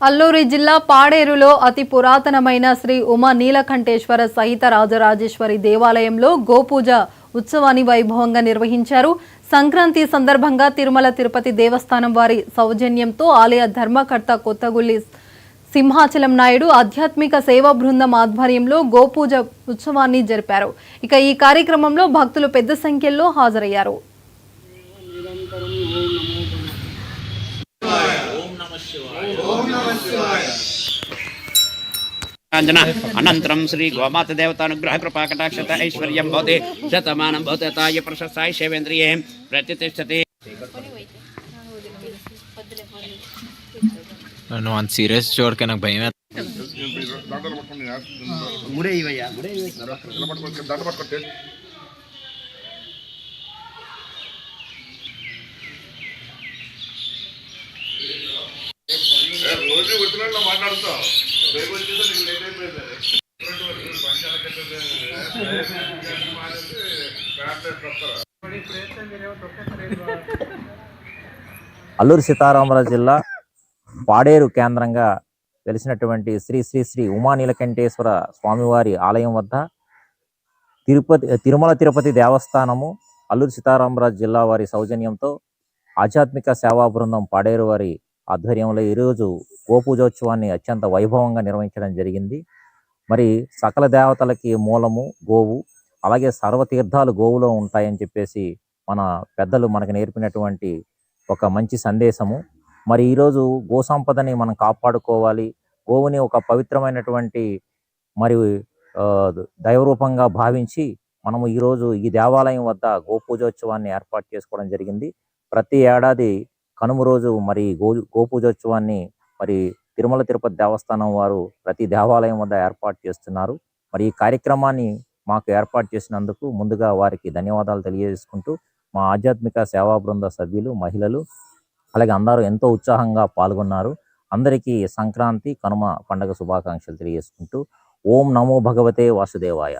అల్లూరి జిల్లా పాడేరులో అతి పురాతనమైన శ్రీ ఉమా నీలకంఠేశ్వర సహిత రాజరాజేశ్వరి దేవాలయంలో గోపూజ ఉత్సవాన్ని వైభవంగా నిర్వహించారు. సంక్రాంతి సందర్భంగా తిరుమల తిరుపతి దేవస్థానం వారి సౌజన్యంతో ఆలయ ధర్మకర్త కొత్తగుల్లి సింహాచలం నాయుడు ఆధ్యాత్మిక సేవా బృందం ఆధ్వర్యంలో గోపూజ ఉత్సవాన్ని జరిపారు. ఇక ఈ కార్యక్రమంలో భక్తులు పెద్ద సంఖ్యలో హాజరయ్యారు. अनंतरम श्री गोमाता देवतानुग्रह कृपा कटाक्षत ऐश्वर्यं भवते शतमानं भवते ताय प्रशस्ताय सेवेन्द्रिये प्रतिष्ठते ನಾನು ಒಂದು ಸೀರಿಯಸ್ ಜೋಡ್ಕೆ నాకు భయం ముడే ఇవయ్యా ముడే రోజు వచ్చినట్టు మాట్లాడుతా రేపు వచ్చేసి నీకు లేట్ అయిపోయింది. అల్లూరి సీతారామరాజు జిల్లా పాడేరు కేంద్రంగా వెలిసినటువంటి శ్రీ శ్రీ శ్రీ ఉమా నీలకంఠేశ్వర స్వామివారి ఆలయం వద్ద తిరుమల తిరుపతి దేవస్థానము అల్లూరి సీతారామరాజు జిల్లా వారి సౌజన్యంతో ఆధ్యాత్మిక సేవా బృందం పాడేరు వారి ఆధ్వర్యంలో ఈరోజు గోపూజోత్సవాన్ని అత్యంత వైభవంగా నిర్వహించడం జరిగింది. మరి సకల దేవతలకి మూలము గోవు, అలాగే సర్వతీర్థాలు గోవులో ఉంటాయని చెప్పేసి మన పెద్దలు మనకు నేర్పినటువంటి ఒక మంచి సందేశము. మరి ఈరోజు గో సంపదని మనం కాపాడుకోవాలి, గోవుని ఒక పవిత్రమైనటువంటి మరి దైవరూపంగా భావించి మనము ఈరోజు ఈ దేవాలయం వద్ద గోపూజోత్సవాన్ని ఏర్పాటు చేసుకోవడం జరిగింది. ప్రతి ఏడాది కనుమ రోజు మరి గోపూజోత్సవాన్ని మరి తిరుమల తిరుపతి దేవస్థానం వారు ప్రతి దేవాలయం వద్ద ఏర్పాటు చేస్తున్నారు. మరి ఈ కార్యక్రమాన్ని మాకు ఏర్పాటు చేసినందుకు ముందుగా వారికి ధన్యవాదాలు తెలియజేసుకుంటూ మా ఆధ్యాత్మిక సేవా బృంద సభ్యులు, మహిళలు అలాగే అందరూ ఎంతో ఉత్సాహంగా పాల్గొన్నారు. అందరికీ సంక్రాంతి కనుమ పండుగ శుభాకాంక్షలు తెలియజేసుకుంటూ ఓం నమో భగవతే వాసుదేవాయ.